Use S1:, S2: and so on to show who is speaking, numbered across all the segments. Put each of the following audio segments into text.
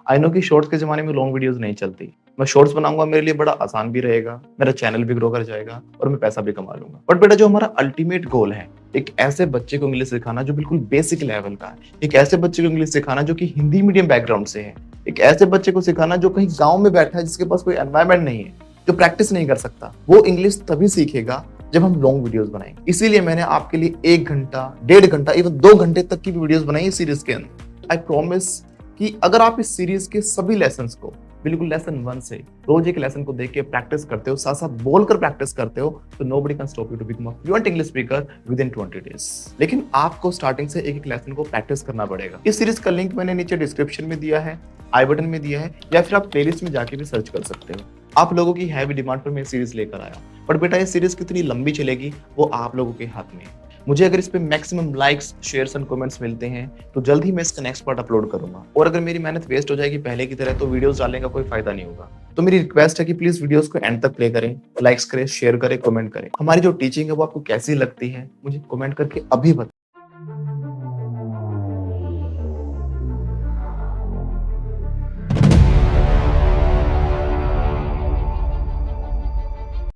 S1: I know कि shorts के ज़माने में लॉन्ग वीडियोज़ नहीं चलती। मैं शॉर्ट्स बनाऊँगा, मेरे लिए बड़ा आसान भी रहेगा, मेरा चैनल भी ग्रो कर जाएगा और मैं पैसा भी कमा लूँगा। बट बेटा जो हमारा अल्टीमेट गोल है, एक ऐसे बच्चे को इंग्लिश सिखाना जो बिल्कुल बेसिक लेवल का है, एक ऐसे बच्चे को इंग्लिश सिखाना जो कि हिंदी मीडियम बैकग्राउंड से है, एक ऐसे बच्चे को सिखाना जो कहीं गाँव में बैठा है जिसके पास कोई एनवायरनमेंट नहीं है, जो प्रैक्टिस नहीं कर सकता। वो इंग्लिश तभी सीखेगा जब हम लॉन्ग वीडियोज़ बनाएँगे। इसीलिए मैंने आपके लिए 1 घंटा, डेढ़ घंटा, इवन 2 घंटे तक की भी वीडियोज़ बनाई है इस सीरीज़ के अंदर। आई प्रॉमिस कि अगर आप इस सीरीज के सभी लेसन्स को बिल्कुल लेसन 1 से रोज एक लेसन को देख के प्रैक्टिस करते हो, साथ साथ बोलकर प्रैक्टिस करते हो, तो nobody can stop you to become a fluent English speaker within 20 days. लेकिन आपको स्टार्टिंग से एक एक लेसन को प्रैक्टिस करना पड़ेगा। इस सीरीज का लिंक मैंने नीचे डिस्क्रिप्शन में दिया है, आई बटन में दिया है, या फिर आप प्लेलिस्ट में जाके भी सर्च कर सकते हो। आप लोगों की हैवी डिमांड पर मैं सीरीज लेकर आया, बट बेटा ये सीरीज कितनी लंबी चलेगी वो आप लोगों के हाथ में है। मुझे अगर इस पे maximum likes, shares and comments मिलते हैं तो जल्द ही मैं इसका नेक्स्ट पार्ट अपलोड करूंगा। और अगर मेरी मेहनत वेस्ट हो जाएगी पहले की तरह तो वीडियोस डालने का कोई फायदा नहीं होगा। तो मेरी रिक्वेस्ट है कि प्लीज वीडियोस को एंड तक प्ले करें, लाइक्स करें, शेयर करें, कमेंट करें। हमारी जो टीचिंग है वो आपको कैसी लगती है मुझे कमेंट करके अभी बताएं।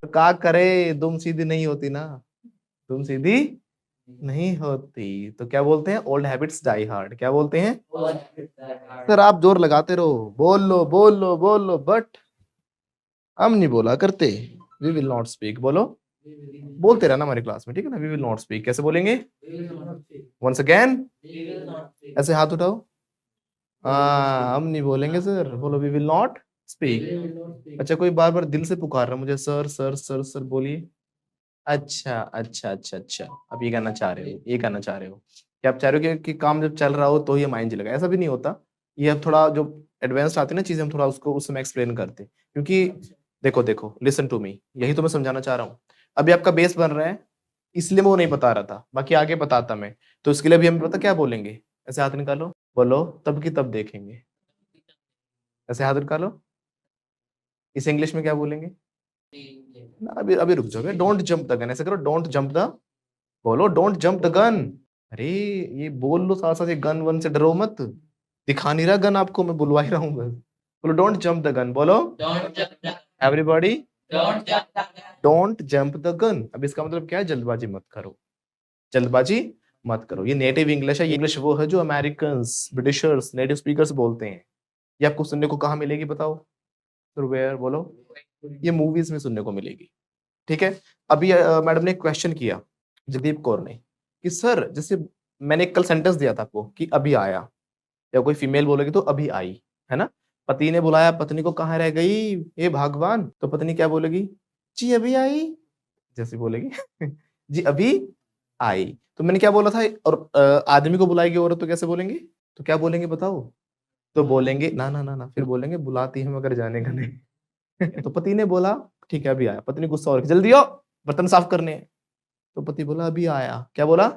S1: क्या करे, दुम सीधी नहीं होती ना, तुम सीधी नहीं होती तो क्या बोलते हैं, ओल्ड हैबिट्स डाई हार्ड। क्या बोलते हैं सर, आप जोर लगाते रहो, बोल लो बोल लो बोल लो, बट हम नहीं बोला करते। We will not speak. बोलो, बोलते रहना हमारी क्लास में, ठीक है ना। वी विल नॉट स्पीक कैसे बोलेंगे, वंस अगेन, ऐसे हाथ उठाओ। हम नहीं बोलेंगे सर, बोलो वी विल नॉट स्पीक। अच्छा, कोई बार बार दिल से पुकार रहा है मुझे, सर सर सर सर बोलिए। अच्छा अच्छा अच्छा अच्छा, अब ये कहना चाह रहे हो, ये कहना चाह रहे हो कि आप चाह रहे हो कि काम जब चल रहा हो तो ये माइंड चलेगा। ऐसा भी नहीं होता। ये अब थोड़ा जो एडवांस आती है ना चीजें, हम थोड़ा उसको उस समय एक्सप्लेन करते हैं। क्योंकि देखो देखो, लिसन टू मी, यही तो मैं समझाना चाह रहा हूँ। अभी आपका बेस बन रहा है, इसलिए मैं वो नहीं बता रहा था, बाकी आगे बताता मैं। तो इसके लिए भी हम पता क्या बोलेंगे, ऐसे हाथ निकालो, बोलो तब की तब देखेंगे। ऐसे हाथ निकालो, इस इंग्लिश में क्या बोलेंगे ना, अभी अभी रुक जाओ, डोंट जंप द गन, ऐसे करो, डोंट जंप द, बोलो डोंट जंप द गन। अरे ये बोल लो साथ साथ, ये गन वन से डरो मत, दिखा नहीं रहा गन आपको, मैं बुलवा ही रहा हूँ बस। बोलो डोंट जंप द गन, बोलो everybody don't jump the gun. अब इसका मतलब क्या है, जल्दबाजी मत करो, जल्दबाजी मत करो। ये नेटिव इंग्लिश है, ये इंग्लिश वो है जो अमेरिकन, ब्रिटिशर्स, नेटिव स्पीकर्स बोलते हैं। ये आपको सुनने को कहाँ मिलेगी बताओ, वेयर, बोलो, ये मूवीज में सुनने को मिलेगी। ठीक है। अभी मैडम ने एक क्वेश्चन किया, जगदीप कौर ने, कि सर जैसे मैंने कल सेंटेंस दिया था आपको कि अभी आया, या कोई फीमेल बोलेगी तो अभी आई, है ना। पति ने बुलाया, पत्नी को कहाँ रह गई, हे भगवान, तो पत्नी क्या बोलेगी, जी अभी आई, जैसे बोलेगी जी अभी आई। तो मैंने क्या बोला था, और आदमी को बुलाएगी औरत तो कैसे बोलेंगे, तो क्या बोलेंगे बताओ, तो बोलेंगे ना ना ना ना, फिर बोलेंगे बुलाती है मगर जाने का नहीं। तो पति ने बोला ठीक है अभी आया, पत्नी गुस्सा और जल्दी आओ बर्तन साफ करने हैं। तो पति बोला अभी आया, क्या बोला,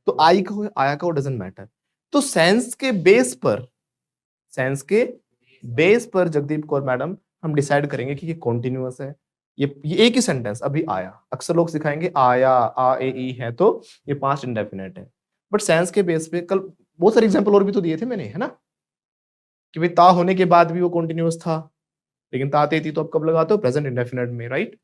S1: तो आई का हो आया का, वो डजेंट मैटर। तो सेंस के बेस पर, सेंस के बेस पर जगदीप कौर मैडम, हम डिसाइड करेंगे कि ये कॉन्टिन्यूअस है, ये एक ही सेंटेंस अभी आया। अक्सर लोग सिखाएंगे आया, आ ए ई है तो ये पास्ट इंडेफिनेट है। बट सेंस के बेस पे कल बहुत सारे एग्जांपल और भी तो दिए थे मैंने, है ना, कि भाई ता होने के बाद भी वो कॉन्टिन्यूअस था, लेकिन ता थी तो अब कब लगाते हो, प्रेजेंट इंडेफिनेट में, राइट।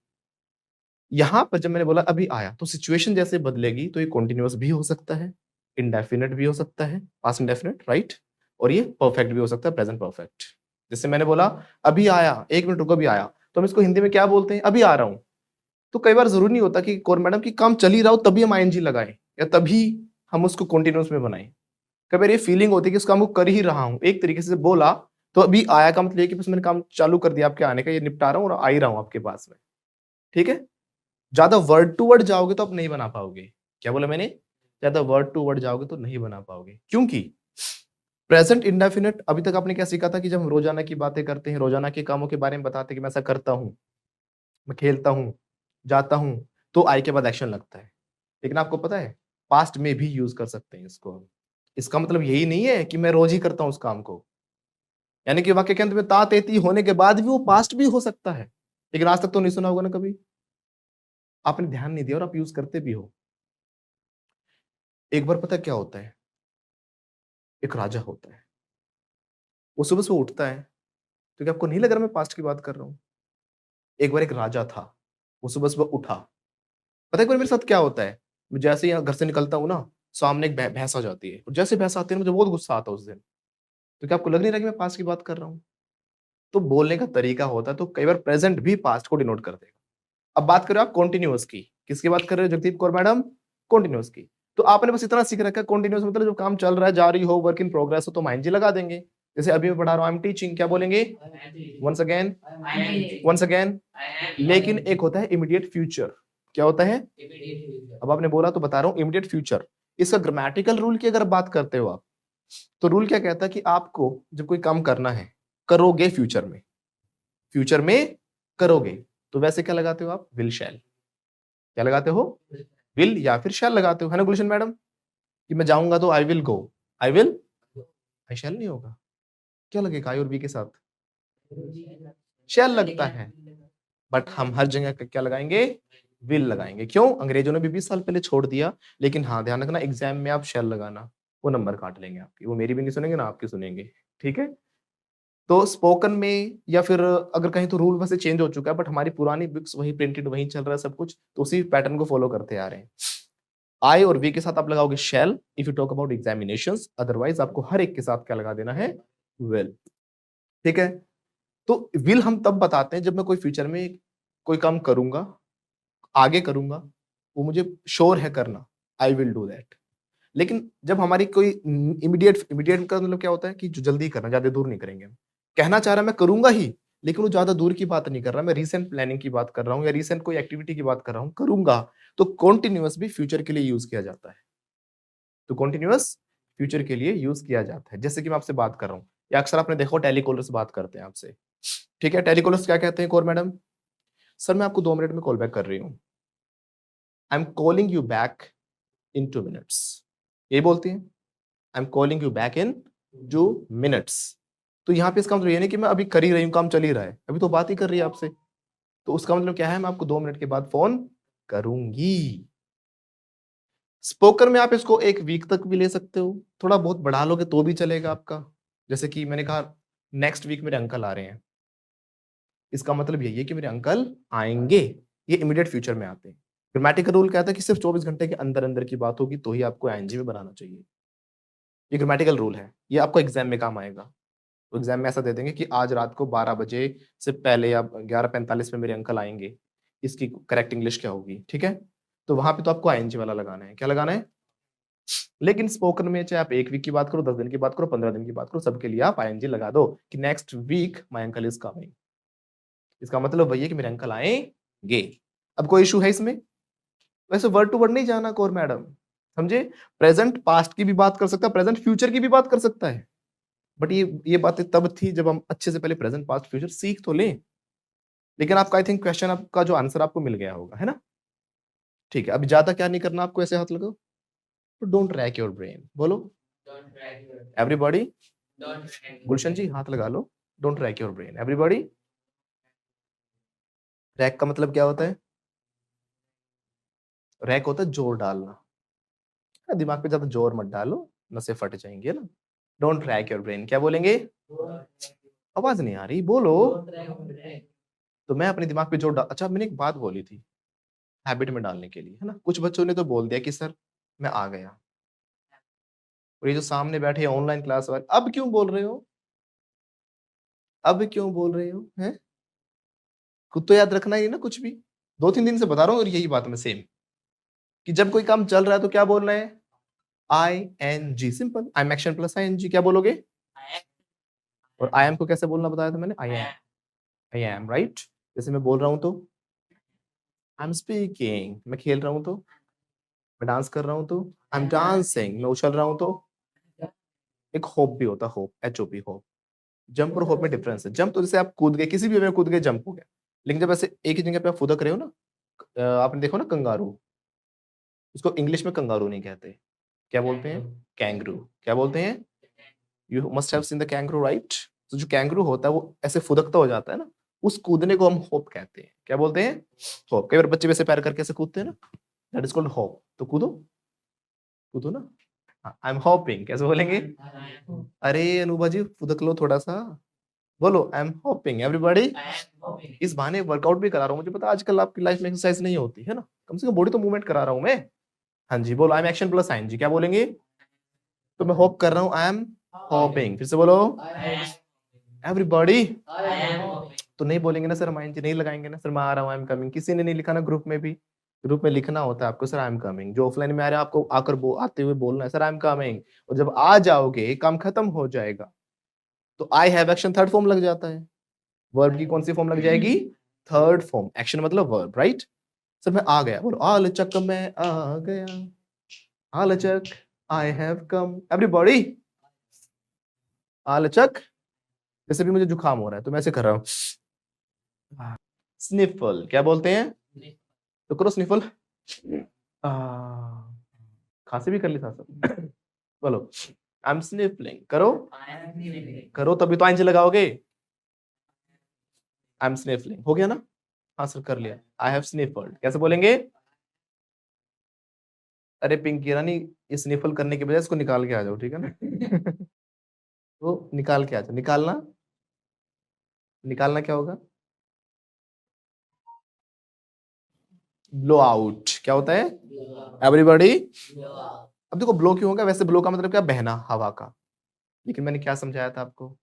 S1: यहां पर जब मैंने बोला अभी आया, तो सिचुएशन जैसे बदलेगी तो ये कॉन्टिन्यूअस भी हो सकता है, इंडेफिनेट भी हो सकता है, पास्ट इंडेफिनेट, राइट, और ये परफेक्ट भी हो सकता है, प्रेजेंट परफेक्ट। जैसे मैंने बोला अभी आया, 1 मिनट रुको अभी आया, तो हम इसको हिंदी में क्या बोलते हैं, अभी आ रहा हूं। तो कई बार जरूरी नहीं होता कि कौर मैडम की काम चल ही रहा हो तभी हम आईएनजी लगाएं, या तभी हम उसको कॉन्टिन्यूअस में बनाएं। कई बार ये फीलिंग होती है कि उस काम को कर ही रहा हूं, एक तरीके से बोला तो अभी आया का मतलब ये कि बस मैंने काम चालू कर दिया आपके आने का, ये निपटा रहा हूं और आ ही रहा हूं आपके पास में। ठीक है। ज्यादा वर्ड टू वर्ड जाओगे तो आप नहीं बना पाओगे। क्या बोला मैंने, ज्यादा वर्ड टू वर्ड जाओगे तो नहीं बना पाओगे, क्योंकि प्रेजेंट इंडेफिनिट अभी तक आपने क्या सीखा था कि जब हम रोजाना की बातें करते हैं, रोजाना के कामों के बारे में बताते हैं कि मैं ऐसा करता हूं, मैं खेलता हूं, जाता हूं, तो आई के बाद एक्शन लगता है। लेकिन आपको पता है पास्ट में भी यूज कर सकते हैं इसको हम। इसका मतलब यही नहीं है कि मैं रोज ही करता हूं उस काम को, यानी कि वाक्य के अंत में ता तेती होने के बाद भी वो पास्ट भी हो सकता है, लेकिन आज तक तो नहीं सुना होगा ना कभी, आपने ध्यान नहीं दिया और आप यूज करते भी हो। एक बार पता क्या होता है, एक राजा होता है, वो सुबह-सुबह उठता है, तो क्या आपको नहीं लग रहा मैं पास्ट की बात कर रहा हूँ? एक बार एक राजा था, वो सुबह-सुबह उठा। पता है एक बार मेरे साथ क्या होता है? मैं जैसे ही यहाँ घर से निकलता हूँ ना, सामने एक भैंस आ जाती है और जैसे भैंस आती है ना मुझे बहुत गुस्सा आता है उस दिन। तो क्या आपको लग नहीं रहा कि मैं पास्ट की बात कर रहा हूँ? तो बोलने का तरीका होता है, तो कई बार प्रेज़ेंट भी पास्ट को डिनोट कर देगा। अब बात करें आप कॉन्टिन्यूअस की, किसकी बात कर रहे हो जगदीप कौर मैडम? कॉन्टिन्यूअस की। तो आपने बस इतना सीख रखा है कॉन्टिन्यूअस मतलब जो काम चल रहा है, जारी हो, वर्क इन प्रोग्रेस हो तो हम आईएनजी लगा देंगे। जैसे अभी मैं पढ़ा रहा हूँ आई एम टीचिंग क्या बोलेंगे? Once again, once again. लेकिन एक होता है इमीडिएट फ्यूचर। क्या होता है? अब आपने बोला तो बता रहा हूँ इमीडिएट फ्यूचर। इसका ग्रामेटिकल रूल की अगर बात करते हो आप, तो रूल क्या कहता है कि आपको जब कोई काम करना है, करोगे फ्यूचर में। फ्यूचर में करोगे, तो वैसे क्या लगाते हो आप? विल शैल। क्या लगाते हो? विल या फिर शैल लगाते हो, है ना गुलशन मैडम? कि मैं जाऊँगा तो I will go, I will I शैल नहीं होगा। क्या लगेगा आई और बी के साथ? शैल लगता है, बट हम हर जगह क्या लगाएँगे? विल लगाएँगे। क्यों? अंग्रेजों ने भी 20 साल पहले छोड़ दिया, लेकिन हाँ, ध्यान रखना एग्ज़ाम में आप शैल लगाना, वो नंबर काट लेंगे आपके। वो मेरी भी नहीं सुनेंगे ना आपकी सुनेंगे, ठीक है? तो स्पोकन में या फिर अगर कहीं तो रूल वैसे चेंज हो चुका है, बट हमारी पुरानी बुक्स वही प्रिंटेड वही चल रहा है सब कुछ, तो उसी पैटर्न को फॉलो करते आ रहे हैं। आई और वी के साथ आप लगाओगे shall if you talk about examinations, otherwise आपको हर एक के साथ क्या लगा देना है? विल। ठीक है? तो विल हम तब बताते हैं जब मैं कोई फ्यूचर में कोई काम करूँगा, आगे करूँगा, वो मुझे श्योर है करना, आई विल डू दैट। लेकिन जब हमारी कोई इमीडिएट इमीडिएट का मतलब क्या होता है कि जो जल्दी करना, ज़्यादा दूर नहीं करेंगे हम। कहना चाह रहा है मैं करूँगा ही, लेकिन वो ज़्यादा दूर की बात नहीं कर रहा, मैं रीसेंट प्लानिंग की बात कर रहा हूँ या रीसेंट कोई एक्टिविटी की बात कर रहा हूँ, करूँगा। तो कंटीन्यूअस भी फ्यूचर के लिए यूज़ किया जाता है। तो कंटीन्यूअस फ्यूचर के लिए यूज़ किया जाता है। जैसे कि मैं आपसे बात कर रहा हूँ या अक्सर आपने देखा हो टेलीकॉलर्स बात करते हैं आपसे। ठीक है, टेलीकॉलर्स क्या कहते हैं एक और मैडम? सर मैं आपको 2 मिनट में कॉल बैक कर रही हूँ। I am calling you back in 2 minutes. यही बोलती हैं? I am calling you back in 2 minutes. तो यहाँ पे इसका मतलब ये नहीं कि मैं अभी कर ही रही हूँ, काम चल ही रहा है। अभी तो बात ही कर रही है आपसे। तो उसका मतलब क्या है मैं आपको 2 मिनट के बाद फ़ोन करूँगी। स्पोकन में आप इसको 1 वीक तक भी ले सकते हो। थोड़ा बहुत बढ़ा लोगे तो भी चलेगा आपका। जैसे कि मैंने कहा नेक्स्ट वीक मेरे अंकल आ रहे हैं। इसका मतलब यही है कि मेरे अंकल आएँगे। ये इमीडिएट फ्यूचर में आते हैं। ग्रामेटिकल रूल कहता है कि सिर्फ 24 घंटे के अंदर-अंदर की बात होगी तो ही आपको आईएनजी में बनाना चाहिए। ये ग्रामेटिकल रूल है। ये आपको एग्ज़ाम में काम आएगा। तो एग्ज़ाम में ऐसा दे देंगे कि आज रात को 12 बजे से पहले या 11:45 में मेरे अंकल आएँगे। इसकी करेक्ट इंग्लिश क्या होगी, ठीक है? तो वहाँ पे तो आपको आईएनजी वाला लगाना है। क्या लगाना है? लेकिन स्पोकन में चाहे आप 1 वीक की बात करो, 10 दिन की बात करो, 15 दिन की बात करो, सबके लिए आप आईएनजी लगा दो कि next week my uncle is coming. इसका मतलब वही है कि मेरे अंकल आएँगे। अब कोई इश्यू है इसमें? वैसे वर्ड टू वर्ड नहीं जाना कोर मैडम, समझे? प्रेज़ेंट पास्ट की भी बात कर सकता है, प्रेज़ेंट फ्यूचर की भी बात कर सकता है। बट ये बातें तब थी जब हम अच्छे से पहले प्रेज़ेंट, पास्ट, फ्यूचर सीख तो लें। लेकिन आपका आई थिंक क्वेश्चन आपका जो आंसर आपको मिल गया होगा, है ना? ठीक है, अभी ज़्यादा क्या नहीं करना आपको ऐसे हाथ लगाओ। तो डोंट रैक योर ब्रेन बोलो। एवरीबॉडी गुलशन जी हाथ लगा लो। Don't rack your brain everybody. Rack का मतलब क्या होता है? रैक होता है जोर डालना। दिमाग पे ज़्यादा जोर मत डालो, नसें फट जाएँगी, है ना? डोंट रैक योर ब्रेन क्या बोलेंगे? आवाज़ नहीं आ रही, बोलो। तो मैं अपने दिमाग पे जोर डा अच्छा मैंने एक बात बोली थी, हैबिट में डालने के लिए, है ना? कुछ बच्चों ने तो बोल दिया कि सर मैं आ गया और ये जो सामने बैठे हैं ऑनलाइन क्लास वाले, अब क्यों बोल रहे हो? अब क्यों बोल रहे हो? हैं? खुद तो याद रखना ही है ना कुछ भी। 2-3 दिन से बता रहा हूँ और यही बात मैं सेम, कि जब कोई काम चल रहा है तो क्या बोलना है? I N G simple I am action plus I N G क्या बोलोगे? और आई एम को कैसे बोलना बताया था मैंने? I am right? जैसे मैं बोल रहा हूँ तो आई एम स्पीकिंग, मैं खेल रहा हूँ तो मैं डांस कर रहा हूँ तो आई एम डांसिंग, मैं उछल रहा हूँ तो एक होप भी होता है होप, एचओपी होप। जंप और होप में डिफरेंस है। जंप तो जैसे आप कूद गए, किसी भी वे में कूद गए, जंप हो गया। लेकिन जब ऐसे एक ही जगह पे आप फुदक रहे हो ना, आपने देखो ना कंगारू, उसको इंग्लिश में कंगारू नहीं कहते। क्या बोलते हैं? कैंगरू। क्या बोलते हैं? You must have seen the kangaroo right? तो जो कैंगरू होता है वो ऐसे फुदकता हो जाता है ना, उस कूदने को हम होप कहते हैं। क्या बोलते हैं? होप। कई बार बच्चे वैसे पैर करके ऐसे कूदते हैं ना, दैट इज कॉल्ड होप। तो कूदो, कूदो ना। आई एम होपिंग कैसे बोलेंगे? अरे अनुभा जी फुदक लो थोड़ा सा, बोलो आई एम होपिंग एवरीबॉडी। इस बहाने वर्कआउट भी करा रहा हूँ, मुझे पता आजकल आपकी लाइफ में एक्सरसाइज नहीं होती है ना, कम से कम बॉडी तो मूवमेंट करा रहा हूँ मैं। हाँ जी बोलो, I am action plus I N G क्या बोलेंगे? तो मैं होप कर रहा हूँ, आई एम होपिंग, फिर से बोलो एवरीबॉडी। तो नहीं बोलेंगे ना सर, हम आईएनजी नहीं लगाएंगे ना सर, मैं आ रहा हूँ आई एम कमिंग, किसी ने नहीं लिखा ना ग्रुप में भी, ग्रुप में लिखना होता है आपको सर आई एम कमिंग, जो ऑफलाइन में आ रहे हैं आपको आकर आते हुए बोलना है सर आई एम कमिंग, और जब आ जाओगे काम खत्म हो जाएगा तो I have action third form लग जाता है, वर्ब की कौन सी फॉर्म लग जाएगी? थर्ड फॉर्म, एक्शन मतलब वर्ब, राइट? सर मैं आ गया, बोलो आलचक मैं आ गया, आलचक आई हैव कम एवरीबॉडी। आलचक, जैसे भी मुझे जुकाम हो रहा है तो मैं ऐसे कर रहा हूँ, स्निफल क्या बोलते हैं? तो करो स्निफल, खांसी भी कर ली साथ साथ। बोलो आई एम स्निफलिंग, करो करो तभी तो आइंज लगाओगे, आई एम स्निफलिंग हो गया ना? हाँ सर कर लिया, आई हैव स्निफल्ड कैसे बोलेंगे? अरे पिंकी रानी, ये स्निफल करने के बजाय इसको निकाल के आ जाओ, ठीक है ना? तो निकाल के आ जाओ, निकालना, निकालना क्या होगा? ब्लो आउट क्या होता है? एवरीबॉडी। अब देखो ब्लो क्यों होगा, वैसे ब्लो का मतलब क्या, बहना हवा का, लेकिन मैंने क्या समझाया था आपको,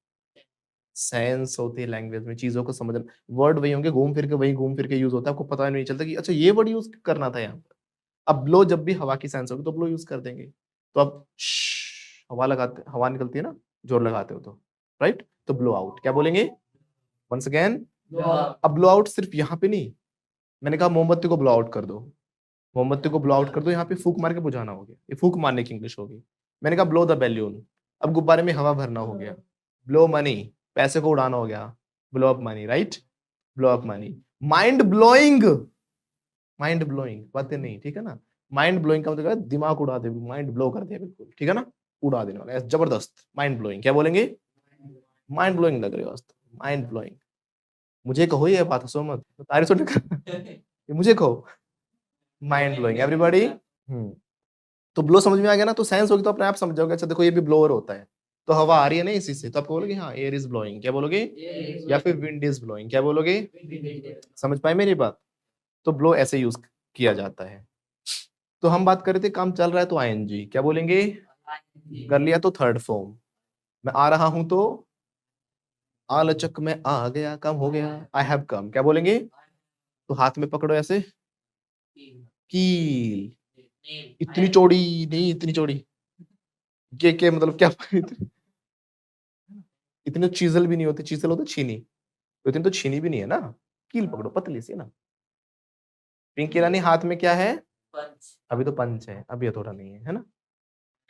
S1: सेंस होती है लैंग्वेज में, चीजों को समझना, वर्ड वही होंगे घूम फिर के, वही घूम फिर के यूज होता है, आपको पता नहीं चलता कि अच्छा ये वर्ड यूज करना था यहाँ पर। अब ब्लो जब भी हवा की सेंस होगी तो ब्लो यूज कर देंगे, तो अब हवा लगाते, हवा निकलती है ना, जोर लगाते हो तो, राइट? तो ब्लो आउट क्या बोलेंगे? वंस अगेन, अब ब्लो आउट सिर्फ यहाँ पे नहीं, मैंने कहा मोमबत्ती को ब्लो आउट कर दो, मोमबत्ती को ब्लो आउट कर दो, यहाँ पे फूक मार के बुझाना हो गया, ये फूक मारने की इंग्लिश होगी। मैंने कहा ब्लो द बैलून, अब गुब्बारे में हवा भरना हो गया, ब्लो मनी, पैसे को उड़ाना हो गया, blow up money, right? Blow up money. Mind blowing, mind blowing बातें नहीं, ठीक है ना? माइंड ब्लोइंग का मतलब है दिमाग उड़ा दे, माइंड ब्लो कर दिया बिल्कुल, ठीक है ना? उड़ा देने वाला जबरदस्त, माइंड ब्लोइंग क्या बोलेंगे? माइंड ब्लोइंग लग रही हो, माइंड ब्लोइंग। मुझे कहो ये बात, हंसो मत, तारीफ सुन ये मुझे कहो, माइंड ब्लोइंग एवरीबॉडी। तो ब्लो समझ में आ गया ना, तो साइंस होगी तो अपने आप समझ जाओगे, अच्छा देखो ये भी ब्लोअर होता है, तो हवा आ रही है ना इसी से, तो आपको बोलोगे हाँ एयर इज ब्लोइंग क्या बोलोगे? या फिर विंड इज ब्लोइंग क्या बोलोगे? समझ पाए मेरी बात? तो ब्लो ऐसे यूज किया जाता है। तो हम बात कर रहे थे काम चल रहा है तो आईएनजी क्या बोलेंगे? कर लिया तो थर्ड फॉर्म, मैं आ रहा हूं तो आलचक में आ गया, कम हो गया, आई हैव कम क्या बोलेंगे? तो हाथ में पकड़ो ऐसे, कील, इतनी चौड़ी नहीं, इतनी चौड़ी, के मतलब क्या? इतने चीजल भी नहीं होते, चीजल होते छीनी, तो इतनी तो छीनी भी नहीं है ना, कील पकड़ो पतली सी ना। पिंकी रानी हाथ में क्या है? अभी तो पंच है, अभी थोड़ा नहीं है, है ना?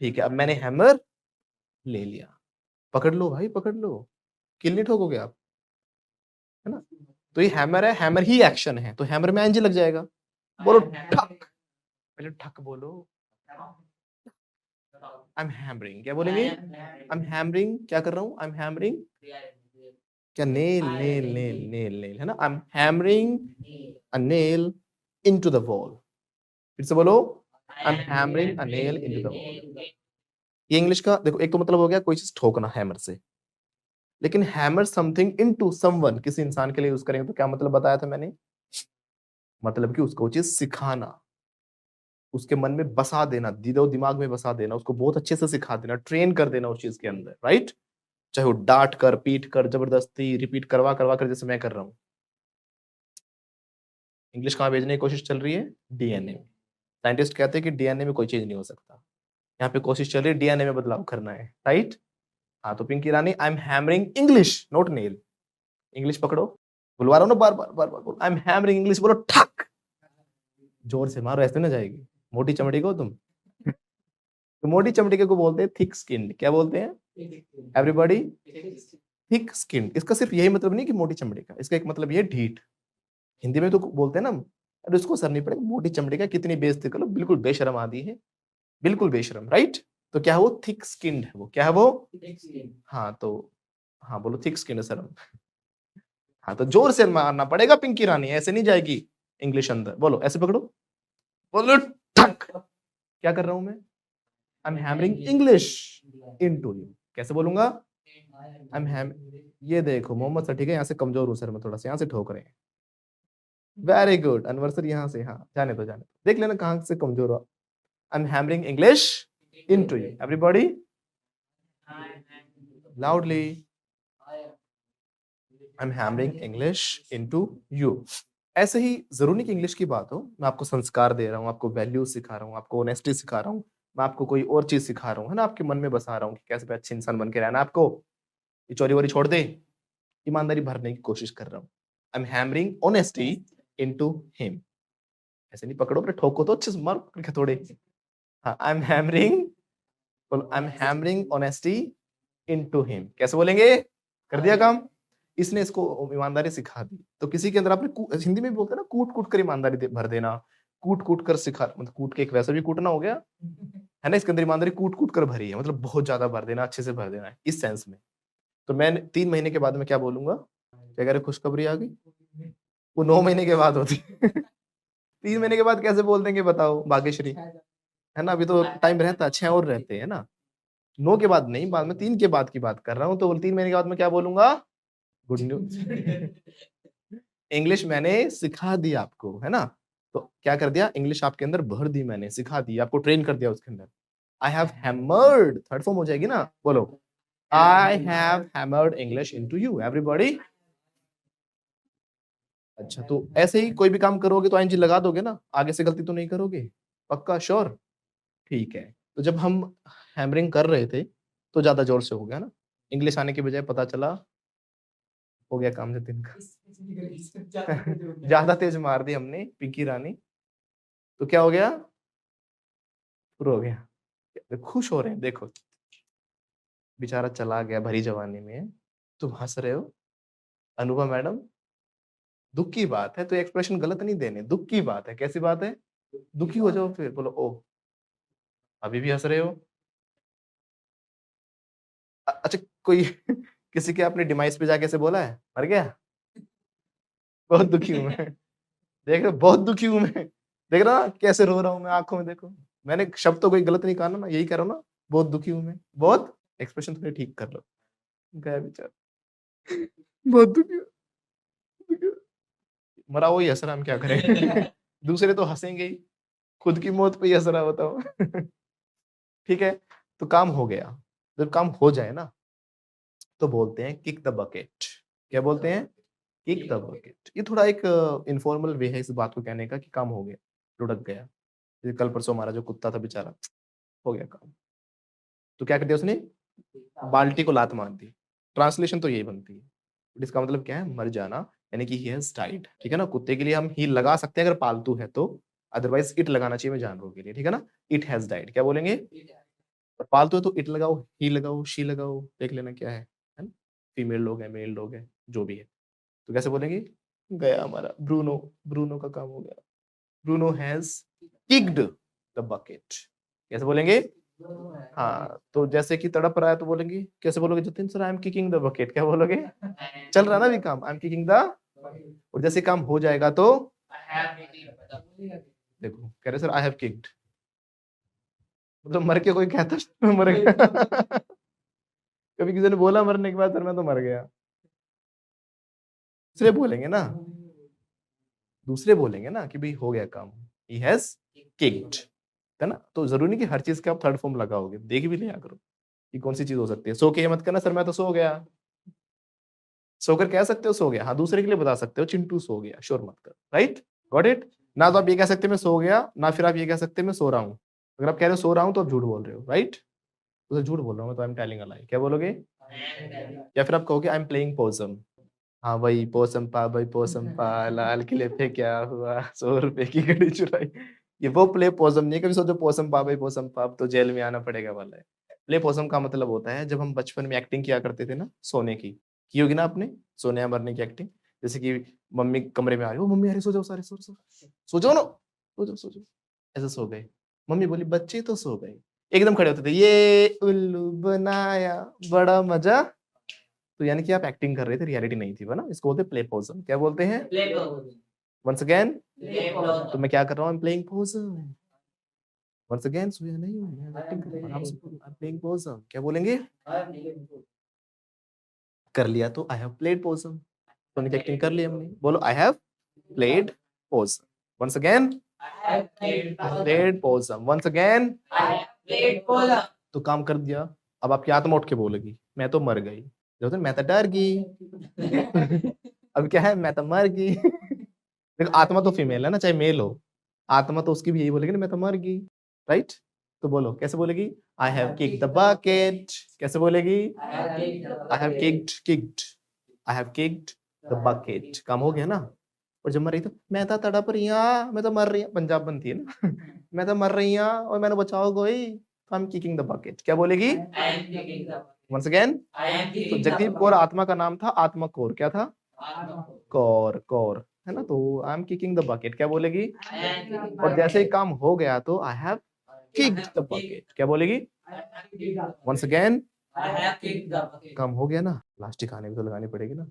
S1: ठीक है, अब मैंने हैमर ले लिया, पकड़ लो भाई पकड़ लो, किल नहीं ठोकोगे आप, है ना? तो ये हैमर है, हैमर ही एक्शन है, तो हैमर में एनजी लग जाएगा, बोलो ठक, पहले ठक बोलो, आई एम हैमरिंग क्या बोलेंगे? आई एम हैमरिंग क्या कर रहा हूँ? आई एम हैमरिंग क्या, nail nail nail nail nail, है ना? आई am hammering a nail into the wall, फिर से बोलो, I am hammering a nail into the wall. ये इंग्लिश का देखो, एक तो मतलब हो गया कोई चीज ठोकना हैमर से, लेकिन हैमर समथिंग इनटू समवन, किसी इंसान के लिए यूज करेंगे तो क्या मतलब बताया था मैंने? मतलब कि उसको वो चीज सिखाना, उसके मन में बसा देना, दिमाग में बसा देना, उसको बहुत अच्छे से सिखा देना, ट्रेन कर देना उस चीज के अंदर, राइट? चाहे वो डांट कर, पीट कर, जबरदस्ती रिपीट करवा करवा कर, जैसे मैं कर रहा हूँ। इंग्लिश कहाँ भेजने की कोशिश चल रही है? डीएनए में। साइंटिस्ट कहते हैं कि डीएनए में कोई चीज नहीं हो सकता, यहाँ पे कोशिश चल रही है डीएनए में बदलाव करना है, राइट? हाँ तो Pinky Rani, I am hammering English not nail, English पकड़ो, बुलवा रहा हूँ ना बार बार बार बार, आई एम हैमरिंग इंग्लिश, बोलो ठक, जोर से मारो, ऐसे ना जाएगी, मोटी चमड़ी को तुम। तो मोटी चमड़ी को बोलते हैं थिक स्किन्ड, क्या बोलते हैं एवरीबॉडी? थिक स्किन्ड, इसका सिर्फ यही मतलब नहीं कि मोटी चमड़ी का, इसका एक मतलब ये ढीठ, हिंदी में तो बोलते हैं ना, अरे उसको सर नहीं पड़ेगा, मोटी चमड़ी का, कितनी बेइज्जती कर लो, बिल्कुल बेशरम आदि है, बिल्कुल बेशरम, राइट? तो क्या है वो? थिक स्किन्ड है वो, क्या है वो? हाँ तो, हाँ बोलो थिक स्किन है सर हम। हाँ तो जोर से मारना पड़ेगा पिंकी रानी, ऐसे नहीं जाएगी इंग्लिश अंदर, बोलो ऐसे पकड़ो, बोलो ठक, क्या कर रहा हूं मैं? आई am hammering English into you. कैसे बोलूंगा? आई एम हैम ये देखो मोहम्मद सर, ठीक है, यहाँ से कमजोर हूँ सर मैं थोड़ा सा, यहाँ से ठोक रहे हैं। वेरी गुड अनवर सर, यहाँ से, हाँ जाने दो जाने दो, देख लेना कहाँ से कमजोर हो। आई am hammering English into you, everybody loudly. I am hammering English into you. ऐसे ही जरूरी नहीं कि इंग्लिश की बात हो, मैं आपको संस्कार दे रहा हूँ, आपको वैल्यूज सिखा रहा हूँ, आपको ऑनेस्टी सिखा रहा हूँ, मैं आपको कोई और चीज सिखा रहा हूँ, है ना, आपके मन में बसा रहा हूँ कि कैसे अच्छे इंसान बन के रहना है आपको। ये चोरी वोरी छोड़ दे, ईमानदारी भरने की कोशिश कर रहा हूँ। आई am hammering honesty into him. ऐसे नहीं पकड़ो, अपने ठोको तो अच्छे से मारो करके थोड़े। हाँ, आई am hammering, I am hammering honesty into him. कैसे बोलेंगे? कर दिया काम। इसने इसको ईमानदारी सिखा दी। तो किसी के अंदर आपने हिंदी में भी बोलते हैं ना, कूट कूट कर ईमानदारी भर देना, कूट कूट कर सिखा, मतलब कूट के एक वैसा भी कूटना हो गया है ना, इसके अंदर ईमानदारी कूट कूट कर भरी है, मतलब बहुत ज्यादा भर देना, अच्छे से भर देना है इस सेंस में। तो मैं 3 महीने के बाद में क्या बोलूंगा? क्या कह रहे, खुशखबरी आ गई? वो 9 महीने के बाद होती 3 महीने के बाद कैसे बोल देंगे बताओ भाग्यश्री, है ना, अभी तो टाइम रहता है, 6 और रहते हैं ना। 9 के बाद नहीं, बाद में 3 के बाद की बात कर रहा हूँ। तो 3 महीने के बाद में क्या बोलूंगा? गुड न्यूज इंग्लिश मैंने सिखा दी आपको, है ना। तो क्या कर दिया? इंग्लिश आपके अंदर भर दी मैंने, सिखा दी, आपको ट्रेन कर दिया उसके अंदर। I have hammered, third form हो जाएगी ना, बोलो I have hammered English into you, everybody. अच्छा, तो ऐसे ही कोई भी काम करोगे तो आईएनजी लगा दोगे ना, आगे से गलती तो नहीं करोगे? पक्का श्योर? ठीक है। तो जब हम हैमरिंग कर रहे थे तो ज्यादा जोर से हो गया ना, इंग्लिश आने के बजाय पता चला हो गया काम नितिन का ज्यादा तेज मार दी हमने पिंकी रानी, तो क्या हो गया? शुरू हो गया। खुश हो रहे हैं देखो, बेचारा चला गया भरी जवानी में, तुम हंस रहे हो। अनुभा मैडम, दुख की बात है, तो एक्सप्रेशन गलत नहीं देने, दुख की बात है। कैसी बात है? दुखी हो जाओ, फिर बोलो ओ अभी भी हंस रहे हो। अच्छा, कोई किसी के अपने डिमाइस पे जाके से बोला है मर गया, बहुत दुखी हूं मैं, देख रहे हो बहुत दुखी हूं मैं, देख रहा ना कैसे रो रहा हूं मैं, आंखों में देखो। मैंने शब्द तो कोई गलत नहीं कहा ना, मैं यही कह रहा हूं ना, बहुत दुखी हूं मैं, बहुत एक्सप्रेशन थोड़े ठीक कर लो। गया बेचारा, बहुत दुखी हूं, दुखी हूं। मरा वही हंस रहा, हम क्या करें दूसरे तो हंसेंगे ही, खुद की मौत पे ही हंस रहा, बताओ ठीक है। तो काम हो गया। जब काम हो जाए ना तो बोलते हैं किक द बकेट। क्या बोलते हैं? Kick the bucket. ये थोड़ा एक इनफॉर्मल वे है इस बात को कहने का कि काम हो गया, लुढ़क गया। जैसे कल परसों हमारा जो कुत्ता था बेचारा, हो गया काम। तो क्या कर दिया उसने? बाल्टी को लात मार दी। ट्रांसलेशन तो यही बनती है, बट इसका मतलब क्या है? मर जाना, यानी कि ही हैज डाइड। ठीक है ना, कुत्ते के लिए हम ही लगा सकते हैं अगर पालतू है तो, अदरवाइज इट लगाना चाहिए जानवरों के लिए, ठीक है ना। इट हैज डाइड क्या बोलेंगे? और पालतू है तो इट लगाओ, ही लगाओ, शी लगाओ, देख लेना क्या है ना। फीमेल लोग है, मेल लोग है, जो भी है। तो कैसे बोलेंगे? गया हमारा ब्रूनो, ब्रूनो का काम हो गया। Bruno has kicked the bucket. कैसे बोलेंगे? हाँ, तो जैसे कि तड़प रहा है तो बोलेंगे, कैसे बोलोगे Jatin sir? I am kicking the bucket. क्या बोलोगे? चल रहा ना भी काम, आई एम किकिंग द। और जैसे काम हो जाएगा तो देखो कह रहे सर आई हैव किक्ड, मतलब मर के कोई कहता मैं मर गया कभी किसी ने बोला मरने के बाद सर मैं तो मर गया? दूसरे बोलेंगे ना, दूसरे बोलेंगे ना कि भाई हो गया काम, ही हैज किक्ड, है ना। तो जरूरी नहीं कि हर चीज के आप थर्ड फॉर्म लगाओगे, देख भी लिया करो कि कौन सी चीज हो सकती है। सो के ये मत कहना सर मैं तो सो गया, सोकर कह सकते हो सो गया, हाँ दूसरे के लिए बता सकते हो चिंटू सो गया, श्योर मत कर, राइट, गॉट इट। ना तो आप ये कह सकते मैं सो गया, ना फिर आप ये कह सकते मैं सो रहा हूँ। अगर आप कह रहे हो सो रहा हूँ तो आप झूठ बोल रहे हो, राइट। तो झूठ बोल रहा हूँ मैं, तो आई एम टेलिंग अ लाई। क्या बोलोगे? या फिर आप कहोगे आई एम प्लेइंग पोसम। हाँ वही पोसम पा भाई, पोसम पा लाल किले पे क्या हुआ, 100 रुपए की घड़ी चुराई। ये वो प्ले पोसम नहीं, कभी सोचो पोसम पा भाई पोसम पा, अब तो जेल में आना पड़ेगा वाला है। प्ले पोसम का मतलब होता है जब हम बचपन में एक्टिंग किया करते थे ना, सोने की होगी ना आपने, सोने या मरने की एक्टिंग। जैसे कि मम्मी कमरे में आ रही हो, मम्मी अरे सो जाओ सारे, सो जाओ ना, सो जाओ, ऐसे सो गए। मम्मी बोली बच्चे तो सो गए, एकदम खड़े होते थे, ये उल्लू बनाया बड़ा मजा। तो यानी कि आप एक्टिंग कर रहे थे, रियलिटी नहीं थी, वो ना, इसको बोलते हैं प्ले पोजम। क्या बोलते हैं? Once again. तो मैं क्या कर रहा हूँ? प्लेइंग पोजम। वंस अगेन सोया नहीं हूँ मैं, acting कर रहा हूँ, आराम से बोलो, I'm playing possum। क्या बोलेंगे? कर लिया तो I have played possum। सोने की एक्टिंग कर ली हमने, बोलो I have played possum। Once again, I played possum। Once again, I have played possum। तो काम कर दिया, अब आपकी आत्मा उठ के बोलेगी मैं तो मर गई। जो तो मैं तो डर गई। अब क्या है, मैं तो मर गई। देखो आत्मा तो फीमेल है ना, चाहे मेल हो, आत्मा तो उसकी भी यही बोलेगी ना, मैं तो मर गई, राइट? तो बोलो कैसे बोलेगी? I have kicked the bucket. कैसे बोलेगी? I have kicked I have kicked the bucket. काम हो गया ना। और जब मर रही तो मैं तो तड़प रही हूँ, मैं तो मर रही हूँ, पंजाब बनती है ना। मैं तो मर रही हूँ और मैंने बचाओ कोई, तो I am kicking the bucket. क्या बोलेगी? वंस अगेन, तो जगदीप कौर आत्मा का नाम था, आत्मा कौर क्या था? कौर, कौर है ना, तो I am kicking the bucket. क्या बोलेगी? और जैसे ही काम हो गया तो I have kicked the bucket. क्या बोलेगी? वंस अगेन, काम हो गया ना। लास्ट टिकाने भी तो लगानी पड़ेगी ना।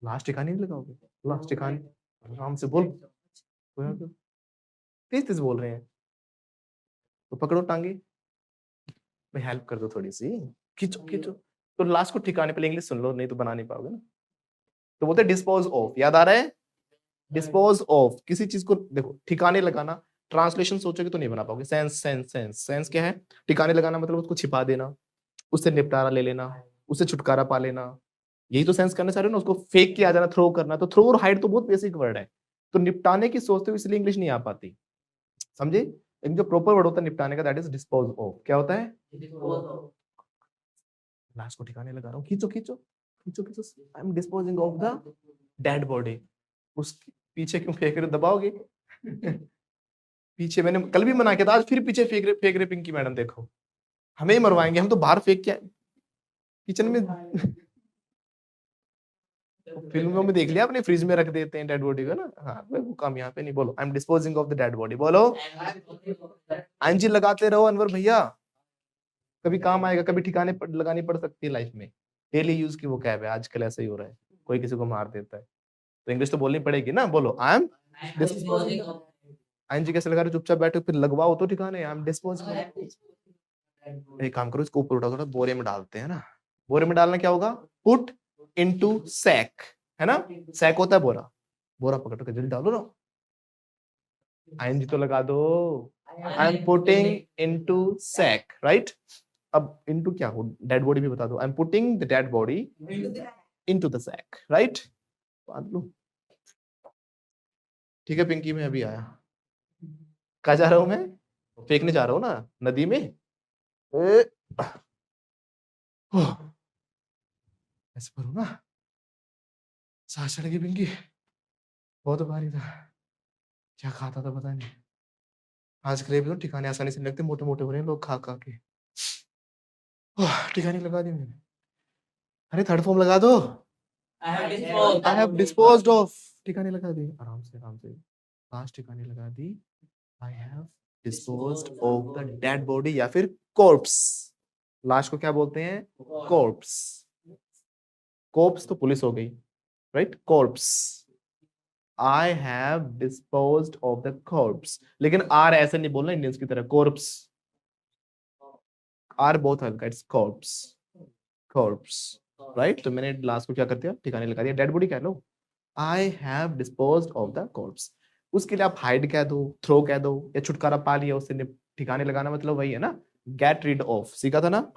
S1: लास्ट टिकाने नहीं लगाओगे? लास्ट टिकाने आराम से बोल, तेज तेज बोल रहे हैं तो पकड़ो टांगे, भाई हेल्प कर दो थोड़ी सी, खींचो खींचो। तो लास्ट को ठिकाने पे इंग्लिश सुन लो, नहीं तो बना नहीं पाओगे ना। तो बोलते डिस्पोज ऑफ, याद आ रहा है? डिस्पोज ऑफ, किसी चीज को देखो ठिकाने लगाना, ट्रांसलेशन सोचोगे तो नहीं बना पाओगे। सेंस सेंस सेंस सेंस क्या है? ठिकाने लगाना मतलब उसको छिपा देना, उससे निपटारा ले लेना, उससे छुटकारा पा लेना, यही तो सेंस करना चाह रहे हो ना। उसको फेंक के आ जाना, थ्रो करना। तो थ्रो और हाइड तो बहुत बेसिक वर्ड है, तो निपटाने की सोचते हो इसलिए इंग्लिश नहीं आ पाती, समझे? एक जो प्रॉपर वर्ड होता है निपटाने का, दैट इज डिस्पोज ऑफ। क्या होता है? लास्ट को ठिकाने लगा रहा हूँ, खींचो खींचो खींचो खींचो। I am disposing of the dead body. उसके पीछे क्यों फेंक रहे हो, दबाओगे? पीछे मैंने कल भी मना किया था, आज फिर पीछे फेंक रहे पिंकी मैडम। देखो हमें ही मरवाएंगे, हम तो बाहर फेंक के किचन में। फिल्मों में देख लिया अपने, फ्रिज में रख देते हैं डेड बॉडी को ना। हाँ वो काम यहाँ पे नहीं। बोलो I M disposing of the dead body. बोलो आईएनजी लगाते रहो अनवर भैया, कभी काम आएगा, कभी ठिकाने लगानी पड़ सकती है लाइफ में। डेली यूज की वो कैब है, आजकल ऐसा ही हो रहा है, कोई किसी को मार देता है, तो इंग्लिश तो बोलनी पड़ेगी ना। बोलो आई एम डिस्पोजिंग। आईएनजी कैसे लगा रहे हो? चुपचाप बैठो, फिर लगवाओ तो ठिकाने। I am disposing. एक काम करो, इसको ऊपर उठा, थोड़ा बोरे में डालते हैं ना। बोरे में डालना क्या होगा? पुट इनटू सैक, है ना? सैक होता है बोरा, बोरा पकड़ के जल्दी डालो ना। आईएनजी तो लगा दो। I am putting into sack, right? अब इनटू क्या हो? डेड बॉडी भी बता दो। I am putting the dead body into the sack, right? बांध लो। ठीक है पिंकी, मैं अभी आया। कहा जा रहा हूं मैं? फेंकने जा रहा हूँ ना नदी में। ए, ऐसे करो ना, सांस चढ़ गई पिंकी, बहुत भारी था। क्या खाता था पता नहीं। आज करीब तो ठिकाने आसानी से नहीं लगते, मोटे मोटे हो रहे हैं लोग खा खा के। ठिकाने लगा दी मैंने। अरे थर्ड फॉर्म लगा दो। आई हैव डिस्पोज्ड ऑफ। ठिकाने लगा दी, आराम से आराम से। लास्ट ठिकाने लगा दी। I have disposed of the dead body या फिर कॉर्प्स। लास्ट को क्या बोलते हैं? कॉर्प्स। कॉर्प्स तो पुलिस हो गई, right? Corps, I have disposed of the corps. लेकिन आर ऐसे नहीं बोलना इंडियंस की तरह, कॉर्प्स। आर बहुत हल्का, इट्स कॉर्प्स, कॉर्प्स, राइट? तो मैंने लास्ट को क्या कर दिया? ठिकाने लगा दिया, डेड बॉडी कह लो। I have disposed of the corpse. उसके लिए आप हाइड कह दो, थ्रो कह दो, या छुटकारा पा लिया उससे। ठिकाने लगाना मतलब वही है ना, गेट रिड ऑफ, सीखा था ना।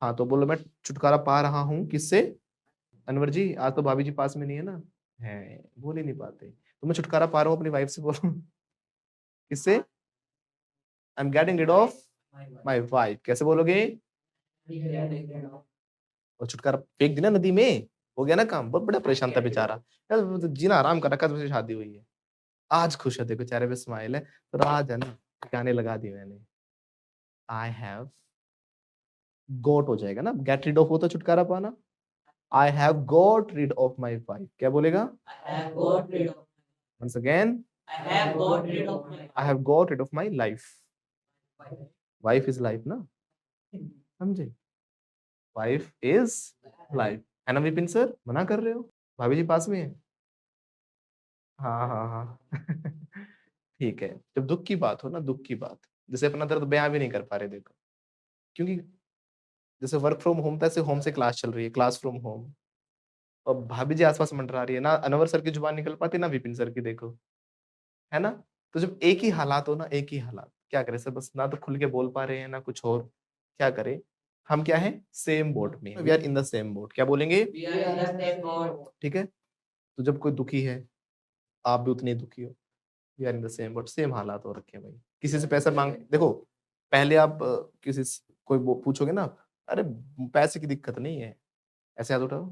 S1: हाँ तो बोलो मैं छुटकारा पा रहा हूँ किससे? अनवर जी आज तो भाभी जी पास में नहीं है ना, है बोल ही नहीं पाते, तो मैं छुटकारा पा रहा हूँ अपनी वाइफ से। बोलो किससे? I am getting rid of my wife. कैसे बोलोगे? और छुटकारा फेंक दिया नदी में, हो गया ना काम। बहुत बड़ा परेशान था बेचारा यार, वो तो जीना आराम कर रखा, तुझसे शादी हुई है। आज खुश है, देखो चेहरे पे स्माइल है। तो आज है ना, गाने लगा दी मैंने। आई हैव गॉट हो जाएगा ना, गेट रिड ऑफ होता छुटकारा पाना। I have got rid of my wife. क्या बोलेगा? Once again, I have got rid of my life. Wife is life ना, समझे? वाइफ इज लाइफ, है ना? विपिन सर मना कर रहे हो? भाभी जी पास में है। हाँ हाँ हाँ। ठीक है, जब दुःख की बात हो ना, दुःख की बात, जैसे अपना दर्द बयाँ भी नहीं कर पा रहे देखो, क्योंकि जैसे वर्क फ्रॉम होम था, ऐसे होम से क्लास चल रही है, क्लास फ्रॉम होम। और भाभी जी आस-पास मंडरा रही है, ना अनवर सर की जुबान निकल पाती, ना विपिन सर की देखो, है ना? तो जब एक ही हालात हो ना, एक ही हालात, क्या करें सर, बस ना तो खुल के बोल पा रहे हैं, ना कुछ और, क्या करें? हम क्या हैं? सेम बोट में हैं, we are in the same boat, क्या बोलेंगे? ठीक है? तो जब कोई दुखी है, आप भी उतने ही दुखी हो, we are in the same boat, same हालात हो रखे हैं भाई। किसी से पैसा माँग देखो, पहले आप किसी से कोई वो पूछोगे ना, "अरे! पैसे की दिक्कत नहीं है।" ऐसे हाथ उठाओ,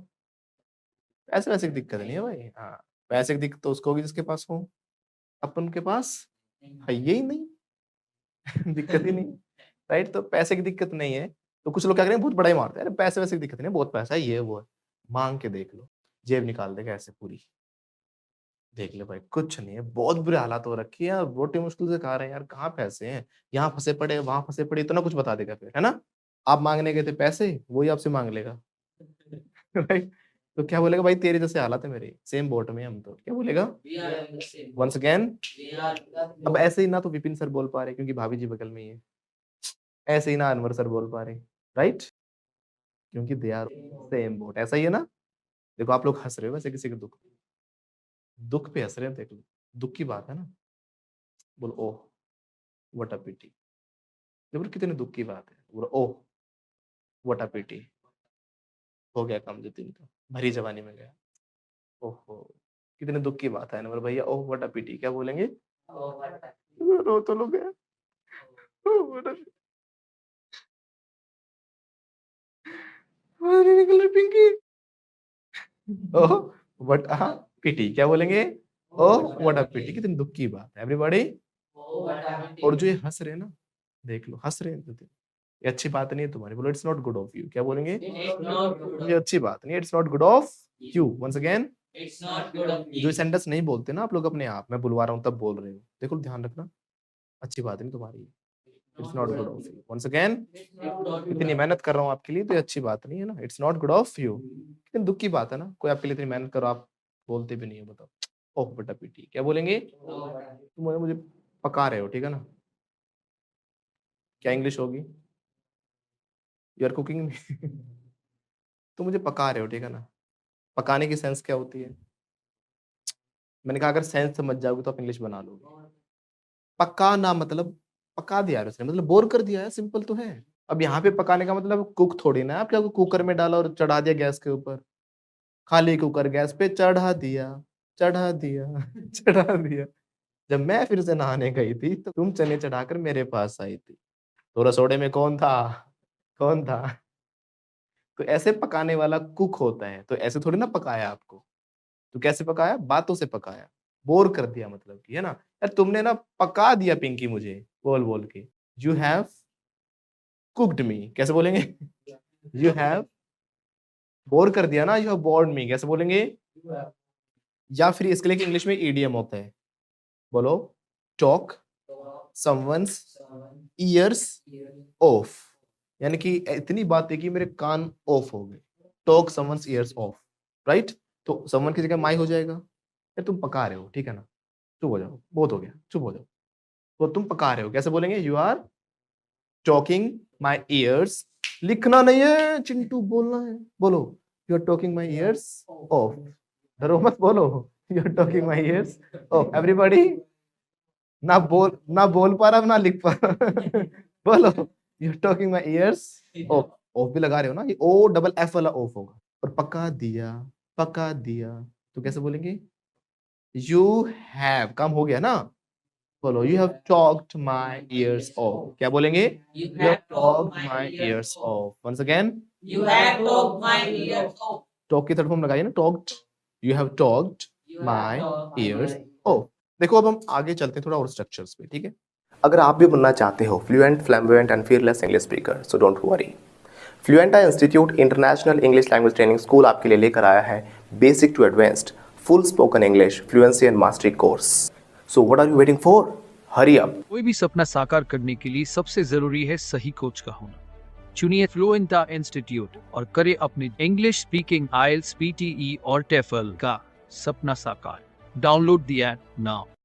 S1: पैसे-वैसे की दिक्कत नहीं है भाई। हाँ, पैसे की दिक्कत तो उसको होगी जिसके पास हो, अपन के पास है ही नहीं, दिक्कत ही नहीं, राइट? तो पैसे की दिक्कत नहीं है, तो कुछ लोग क्या करेंगे, बहुत बड़ा ही मारते हैं, "अरे! पैसे-वैसे की दिक्कत नहीं है, बहुत पैसा है, ये है, वो है।" माँग के देख लो, जेब निकाल देगा ऐसे पूरी, देख ले भाई कुछ नहीं है, बहुत बुरे हालात हो रखी है, रोटी मुश्किल से खा रहे हैं यार, कहाँ पैसे हैं? यहाँ फँसे पड़े हैं, वहाँ फँसे पड़े, इतना कुछ बता देगा फिर, है ना? आप माँगने गए थे पैसे, वही आपसे माँग लेगा, राइट? तो क्या बोलेगा, भाई तेरे जैसे हालात है मेरे, सेम बोट में हैं हम तो, क्या बोलेगा? वन्स अगेन, अब ऐसे ही ना तो विपिन सर बोल पा रहे क्योंकि भाभी जी बगल में ही है, ऐसे ही ना अनवर सर बोल पा रहे, राइट? क्योंकि दे आर सेम बोट, ऐसा ही है ना? देखो आप लोग हँस रहे हो वैसे किसी के दुःख पे, दुःख पे हँस रहे हैं देख लो, दुःख की बात है ना? बोलो ओह! व्हाट अ पिटी, देखो कितनी दुःख की बात है, बोलो ओह! व्हाट अ पिटी, हो गया काम जतिन का, भरी जवानी में गया, ओहो! कितने दुःख की बात है अनवर भैया, ओह! व्हाट अ पिटी, क्या बोलेंगे? रो तो लो गया, ओह! व्हाट अ अरे निकल रही पिंकी, ओह! व्हाट अ पिटी, क्या बोलेंगे? ओह! व्हाट अ पिटी, कितनी दुःख की बात है एवरीबॉडी। और जो ये हँस रहे हैं ना, देख लो हँस रहे हैं जतिन, ये अच्छी बात नहीं है तुम्हारी, बोलो it's not good of you, क्या बोलेंगे? ये अच्छी बात नहीं है, it's not good of you, once again, जो ये सेंटेंस नहीं बोलते ना आप लोग अपने आप, मैं बुलवा रहा हूँ तब बोल रहे हो, देखो ध्यान रखना, अच्छी बात नहीं तुम्हारी, it's not good of you, once again, इतनी मेहनत कर रहा हूँ आपके लिए तो ये अच्छी बात नहीं है ना, it's not good of you, कितनी दुःख की बात है ना, कोई आपके लिए इतनी मेहनत करो, आप बोलते भी नहीं हो, बताओ, ओह बेटा पीटी, क्या बोलेंगे? तुम मुझे पका रहे हो, ठीक है ना? क्या इंग्लिश होगी? यू आर कुकिंग मी, तुम मुझे पका रहे हो, ठीक है ना? पकाने की सेंस क्या होती है? मैंने कहा अगर सेंस समझ जाओगे तो आप इंग्लिश बना लोगे। पकाना मतलब पका दिया यार उसने, मतलब बोर कर दिया है, सिंपल तो है। अब यहाँ पे पकाने का मतलब कुक थोड़ी ना है, आप क्या कुकर में डाला और चढ़ा दिया गैस के ऊपर। खाली कुकर गैस पे चढ़ा दिया, चढ़ा दिया। जब मैं फिर से नहाने गई थी तो तुम चने चढ़ाकर मेरे पास आई थी। तो रसोड़े में कौन था? कौन था? तो ऐसे पकाने वाला कुक होता है, तो ऐसे थोड़ी ना पकाया आपको। तो कैसे पकाया? बातों से पकाया। बोर कर दिया मतलब कि, है ना? यार तुमने ना पका दिया पिंकी मुझे, बोल-बोल के। यू हैव कुक्ड मी, कैसे बोलेंगे? यू हैव बोर कर दिया ना, यू हैव बोर्ड मी, कैसे बोलेंगे? या फिर इसके लिए एक इंग्लिश में इडियम होता है। बोलो, टॉक समवन्स ईयर्स ऑफ, यानी कि इतनी बातें की मेरे कान ऑफ हो गए। Talk someone's years of, right? तो समवन की जगह माई हो जाएगा। यार तुम पका रहे हो, ठीक है ना? चुप हो जाओ, बहुत हो गया, चुप हो जाओ। तो तुम पका रहे हो, कैसे बोलेंगे? You are talking my ears, लिखना नहीं है चिंटू, बोलना है। बोलो, you are talking my ears off, डरो मत, बोलो, you are talking my ears off, everybody. ना बोल पा रहा ना लिख पा रहा, बोलो, you are talking my ears off, off भी लगा रहे हो ना, ये ओ डबल एफ वाला ऑफ होगा। और पका दिया, तो कैसे बोलेंगे? यू हैव, काम हो गया ना? बोलो, you have talked my ears off, क्या बोलेंगे? You have talked my ears off, once again, talk की थर्ड फॉर्म लगाइए ना, talked, you have talked my ears off. देखो अब हम आगे चलते हैं थोड़ा और स्ट्रक्चर्स पे, ठीक है? अगर आप भी बनना चाहते हो fluent, flamboyant and fearless English speaker, so don't worry. Fluenta institute international English language training school आपके लिए लेकर आया है basic to advanced full spoken English fluency and mastery course. So what are you waiting for? Hurry up.
S2: कोई भी सपना साकार करने के लिए सबसे जरूरी है सही कोच का होना। चुनिए फ्लुएंटा इंस्टीट्यूट और करें अपने इंग्लिश स्पीकिंग आइल्स, पीटीई और टेफल का सपना साकार। Download the app now.